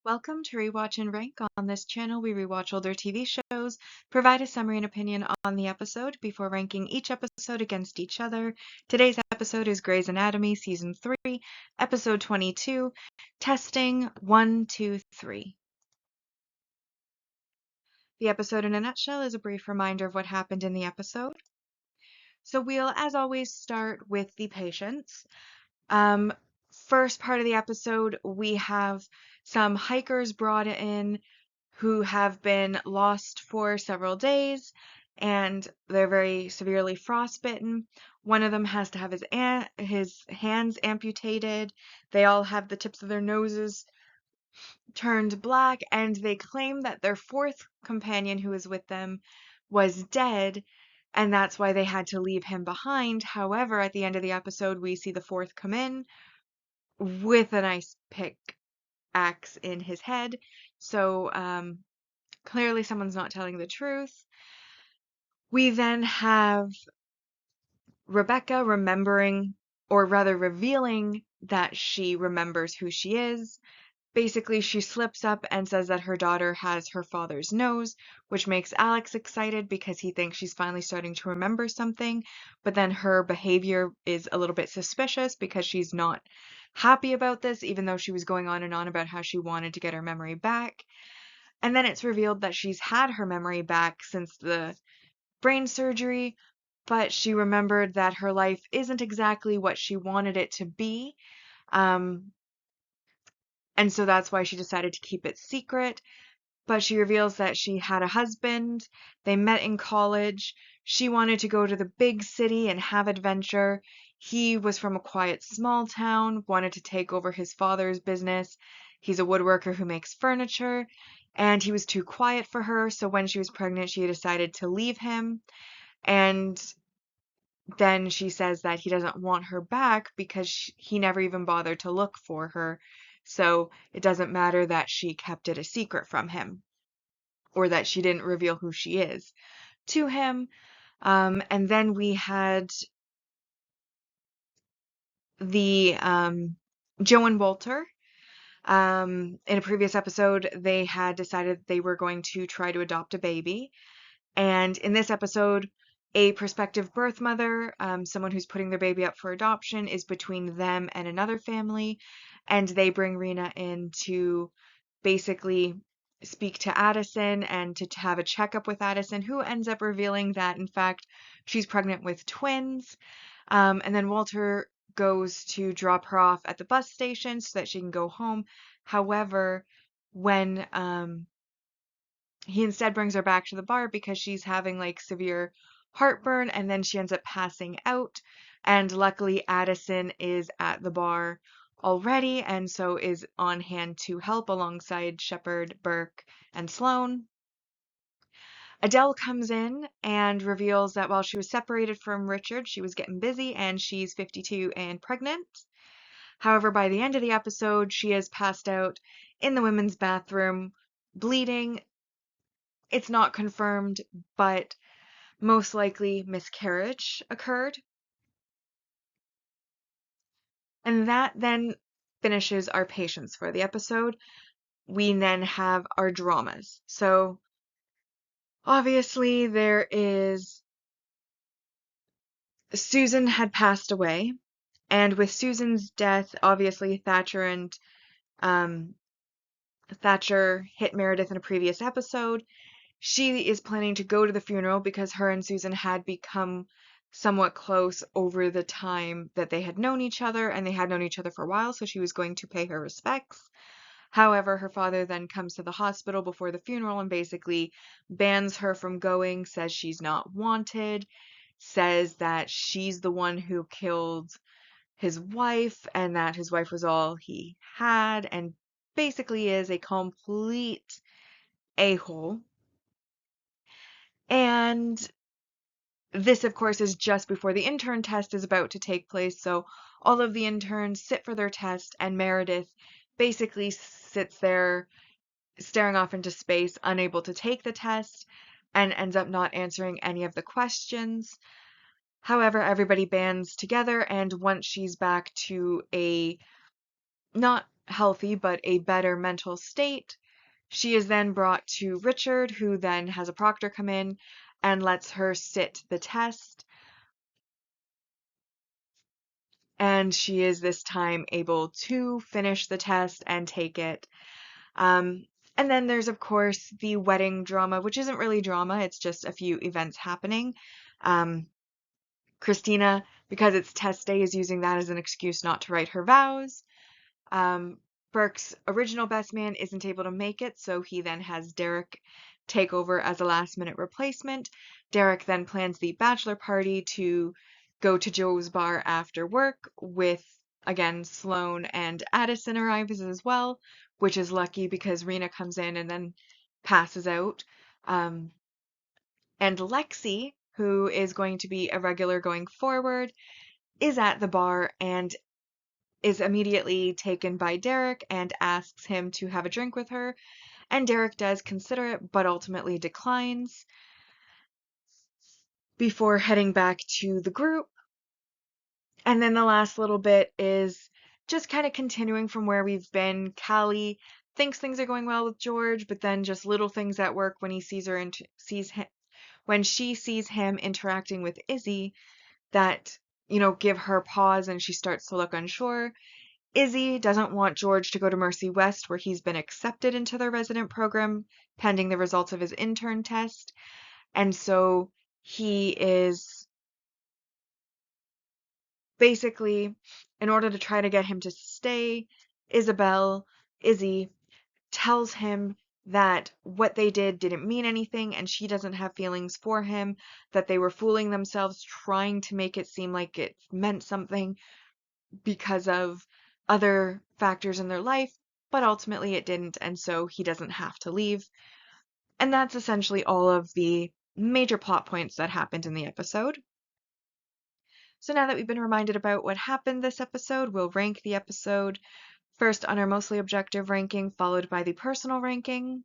Welcome to Rewatch-and-Rank. On this channel, we rewatch older TV shows, provide a summary and opinion on the episode before ranking each episode against each other. Today's episode is Grey's Anatomy, Season 3, Episode 22, Testing 1, 2, 3. The episode in a nutshell is a brief reminder of what happened in the episode. So we'll, as always, start with the patients. First part of the episode, we have some hikers brought in who have been lost for several days and they're very severely frostbitten. One of them has to have his hands amputated. They all have the tips of their noses turned black, and they claim that their fourth companion who was with them was dead, and that's why they had to leave him behind. However, at the end of the episode, we see the fourth come in with a nice pickaxe in his head. So clearly someone's not telling the truth. We then have Rebecca remembering, or rather revealing, that she remembers who she is. Basically, she slips up and says that her daughter has her father's nose, which makes Alex excited because he thinks she's finally starting to remember something. But then her behavior is a little bit suspicious because she's not happy about this, even though she was going on and on about how she wanted to get her memory back. And then it's revealed that she's had her memory back since the brain surgery, but she remembered that her life isn't exactly what she wanted it to be. And so that's why she decided to keep it secret. But she reveals that she had a husband. They met in college. She wanted to go to the big city and have adventure. He was from a quiet small town, wanted to take over his father's business. He's a woodworker who makes furniture, and he was too quiet for her. So when she was pregnant, she decided to leave him. And then she says that he doesn't want her back because he never even bothered to look for her. So it doesn't matter that she kept it a secret from him or that she didn't reveal who she is to him. And then we had the Joe and Walter. In a previous episode, they had decided they were going to try to adopt a baby. And in this episode, a prospective birth mother, someone who's putting their baby up for adoption, is between them and another family, and they bring Rena in to basically speak to Addison and to have a checkup with Addison, who ends up revealing that, in fact, she's pregnant with twins. And then Walter goes to drop her off at the bus station so that she can go home. However, when he instead brings her back to the bar because she's having like severe heartburn, and then she ends up passing out. And luckily, Addison is at the bar already and so is on hand to help alongside Shepard, Burke, and Sloane. Adele comes in and reveals that while she was separated from Richard, she was getting busy and she's 52 and pregnant. However, by the end of the episode, she has passed out in the women's bathroom, bleeding. It's not confirmed, but most likely miscarriage occurred. And that then finishes our patients for the episode. We then have our dramas. So obviously there is Susan had passed away, and with Susan's death, obviously Thatcher hit Meredith in a previous episode. She is planning to go to the funeral because her and Susan had become somewhat close over the time that they had known each other, and they had known each other for a while, so she was going to pay her respects. However, her father then comes to the hospital before the funeral and basically bans her from going, says she's not wanted, says that she's the one who killed his wife and that his wife was all he had, and basically is a complete a-hole. And this, of course, is just before the intern test is about to take place, so all of the interns sit for their test, and Meredith basically sits there staring off into space, unable to take the test, and ends up not answering any of the questions. However, everybody bands together, and once she's back to a not healthy, but a better mental state. She is then brought to Richard, who then has a proctor come in and lets her sit the test. And she is this time able to finish the test and take it. Um, and then there's, of course, the wedding drama, which isn't really drama, it's just a few events happening. Um, Christina, because it's test day, is using that as an excuse not to write her vows. Um, Burke's original best man isn't able to make it, so he then has Derek take over as a last minute replacement. Derek then plans the bachelor party to go to Joe's bar after work with, again, Sloane and Addison arrives as well, which is lucky because Rena comes in and then passes out. Um, and Lexi, who is going to be a regular going forward, is at the bar and is immediately taken by Derek and asks him to have a drink with her. And Derek does consider it, but ultimately declines before heading back to the group. And then the last little bit is just kind of continuing from where we've been. Callie thinks things are going well with George, but then just little things at work when he sees her and sees him when she sees him interacting with Izzy that, give her pause and she starts to look unsure. Izzy doesn't want George to go to Mercy West, where he's been accepted into their resident program pending the results of his intern test. And so he is basically, in order to try to get him to stay, Izzy, tells him that what they did didn't mean anything and she doesn't have feelings for him, that they were fooling themselves trying to make it seem like it meant something because of other factors in their life, but ultimately it didn't, and so he doesn't have to leave. And that's essentially all of the major plot points that happened in the episode. So now that we've been reminded about what happened this episode, we'll rank the episode first on our mostly objective ranking, followed by the personal ranking.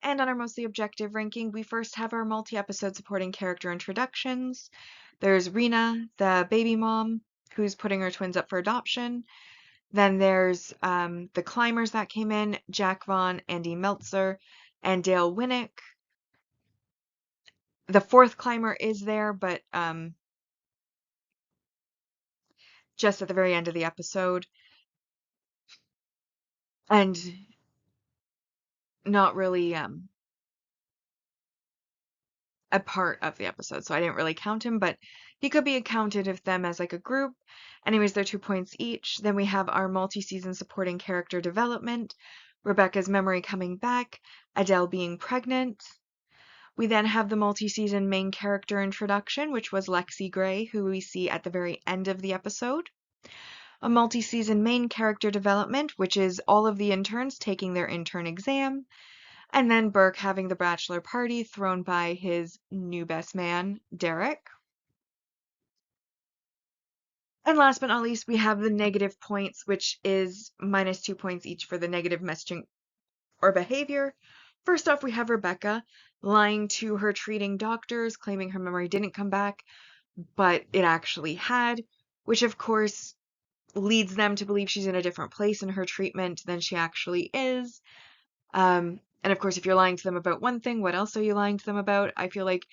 And on our mostly objective ranking, we first have our multi-episode supporting character introductions. There's Rena, the baby mom, who's putting her twins up for adoption. Then there's the climbers that came in, Jack Vaughn, Andy Meltzer, and Dale Winnick. The fourth climber is there, but just at the very end of the episode. And not really a part of the episode, so I didn't really count him, but he could be accounted of them as like a group. Anyways, they're 2 points each. Then we have our multi-season supporting character development, Rebecca's memory coming back, Adele being pregnant. We then have the multi-season main character introduction, which was Lexi Gray, who we see at the very end of the episode. A multi-season main character development, which is all of the interns taking their intern exam. And then Burke having the bachelor party thrown by his new best man, Derek. And last but not least, we have the negative points, which is -2 points each for the negative messaging or behavior. First off, we have Rebecca lying to her treating doctors, claiming her memory didn't come back, but it actually had, which of course leads them to believe she's in a different place in her treatment than she actually is. And of course, if you're lying to them about one thing, what else are you lying to them about? I feel like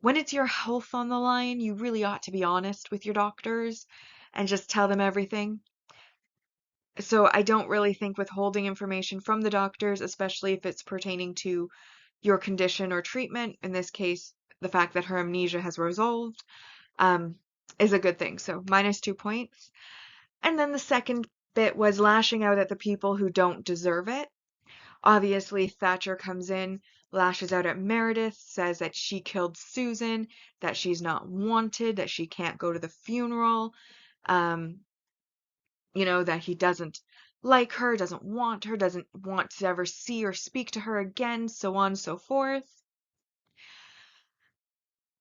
when it's your health on the line, you really ought to be honest with your doctors and just tell them everything. So I don't really think withholding information from the doctors, especially if it's pertaining to your condition or treatment, in this case, the fact that her amnesia has resolved, um, is a good thing. So -2 points. And then the second bit was lashing out at the people who don't deserve it. Obviously, Thatcher comes in, lashes out at Meredith, says that she killed Susan, that she's not wanted, that she can't go to the funeral, um, that he doesn't like her, doesn't want her, doesn't want to ever see or speak to her again, so on and so forth.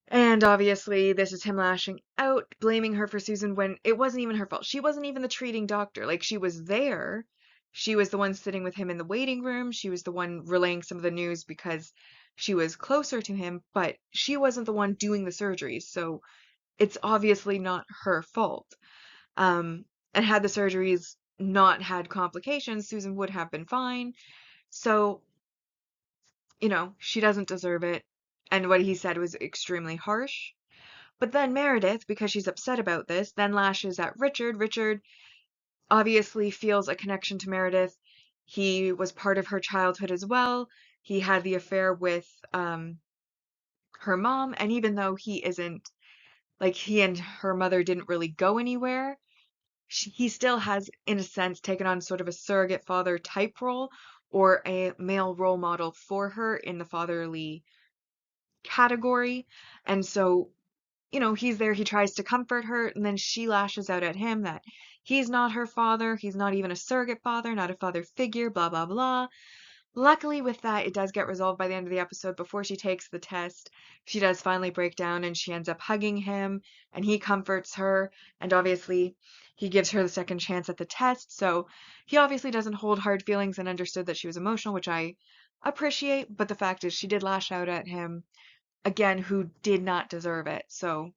And obviously, this is him lashing out, blaming her for Susan when it wasn't even her fault. She wasn't even the treating doctor. Like, she was there. She was the one sitting with him in the waiting room. She was the one relaying some of the news because she was closer to him, but she wasn't the one doing the surgeries. So it's obviously not her fault. And had the surgeries not had complications, Susan would have been fine. So, she doesn't deserve it. And what he said was extremely harsh. But then Meredith, because she's upset about this, then lashes at Richard. Richard obviously feels a connection to Meredith. He was part of her childhood as well. He had the affair with her mom, and even though he isn't, like, he and her mother didn't really go anywhere, he still has, in a sense, taken on sort of a surrogate father type role or a male role model for her in the fatherly category. And so, he's there, he tries to comfort her, and then she lashes out at him that he's not her father, he's not even a surrogate father, not a father figure, blah, blah, blah. Luckily, with that, it does get resolved by the end of the episode. Before she takes the test, she does finally break down and she ends up hugging him, and he comforts her. And obviously, he gives her the second chance at the test. So he obviously doesn't hold hard feelings and understood that she was emotional, which I appreciate. But the fact is, she did lash out at him, again, who did not deserve it. So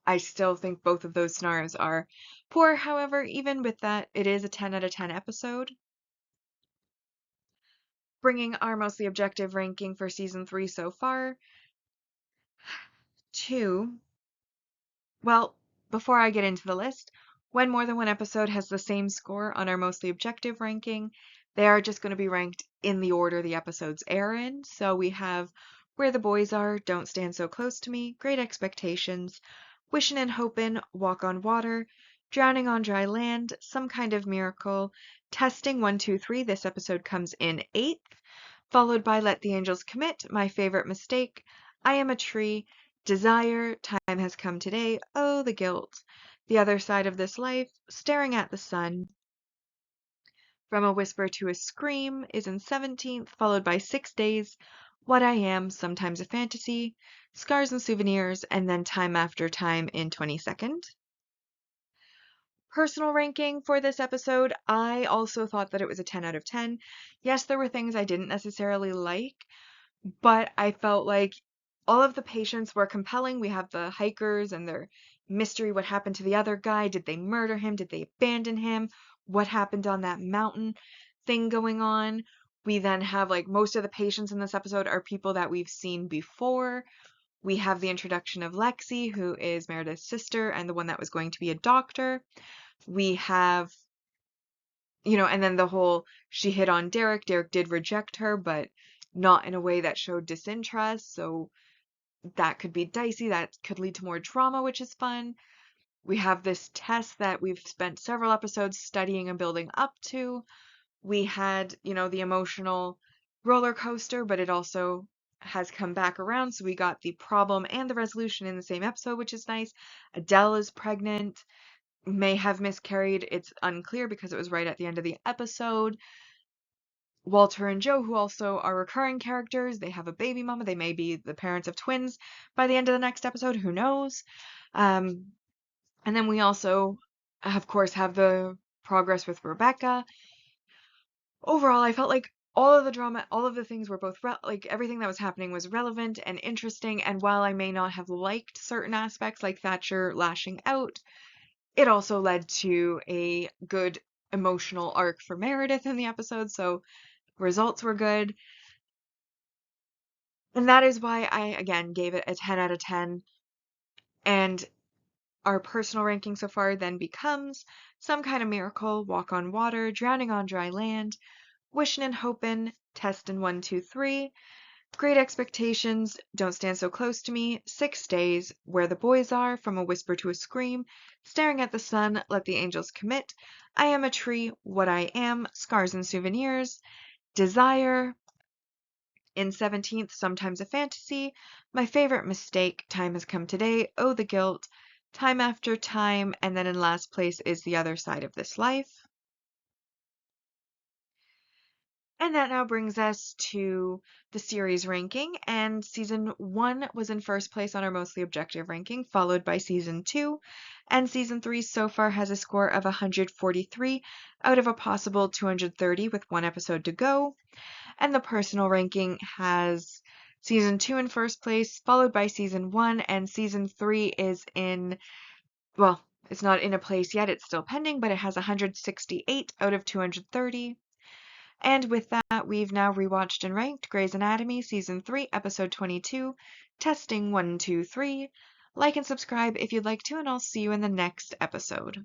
I still think both of those scenarios are poor. However, even with that, it is a 10 out of 10 episode. Bringing our mostly objective ranking for season 3 so far to, well, before I get into the list, when more than one episode has the same score on our mostly objective ranking, they are just going to be ranked in the order the episodes air in. So we have Where the Boys Are, Don't Stand So Close to Me, Great Expectations, Wishin' and Hopin', Walk on Water, Drowning on Dry Land, Some Kind of Miracle, Testing 1, 2, 3. This episode comes in 8th, followed by Let the Angels Commit, My Favorite Mistake, I Am a Tree, Desire, Time Has Come Today, Oh, the Guilt, The Other Side of This Life, Staring at the Sun, From a Whisper to a Scream is in 17th, followed by 6 Days, What I Am, Sometimes a Fantasy, Scars and Souvenirs, and then Time After Time in 22nd. Personal ranking for this episode, I also thought that it was a 10 out of 10. Yes, there were things I didn't necessarily like, but I felt like all of the patients were compelling. We have the hikers and their mystery. What happened to the other guy? Did they murder him? Did they abandon him? What happened on that mountain thing going on? We then have, like, most of the patients in this episode are people that we've seen before. We have the introduction of Lexi, who is Meredith's sister and the one that was going to be a doctor. We have, and then the whole she hit on Derek. Derek did reject her, but not in a way that showed disinterest. So that could be dicey. That could lead to more drama, which is fun. We have this test that we've spent several episodes studying and building up to. We had, the emotional roller coaster, but it also has come back around. So we got the problem and the resolution in the same episode, which is nice. Adele is pregnant, may have miscarried. It's unclear because it was right at the end of the episode. Walter and Joe, who also are recurring characters, they have a baby mama. They may be the parents of twins by the end of the next episode. Who knows? And then we also, of course, have the progress with Rebecca. Overall, I felt like all of the drama, all of the things were both, like, everything that was happening was relevant and interesting. And while I may not have liked certain aspects, like Thatcher lashing out, it also led to a good emotional arc for Meredith in the episode. So results were good. And that is why I, again, gave it a 10 out of 10. And our personal ranking so far then becomes Some Kind of Miracle, Walk on Water, Drowning on Dry Land, Wishin' and Hopin', Testin' 1, 2, 3, Great Expectations, Don't Stand So Close to Me, 6 Days, Where the Boys Are, From a Whisper to a Scream, Staring at the Sun, Let the Angels Commit, I Am a Tree, What I Am, Scars and Souvenirs, Desire, in 17th, Sometimes a Fantasy, My Favorite Mistake, Time Has Come Today, Oh the Guilt, Time After Time, and then in last place is The Other Side of This Life. And that now brings us to the series ranking, and season 1 was in first place on our mostly objective ranking, followed by season 2, and season 3 so far has a score of 143 out of a possible 230 with one episode to go. And the personal ranking has season 2 in first place, followed by season 1, and season 3 is in, well, It's not in a place yet, it's still pending, but it has 168 out of 230. And with that, we've now rewatched and ranked Grey's Anatomy Season 3, Episode 22, Testing 1, 2, 3. Like and subscribe if you'd like to, and I'll see you in the next episode.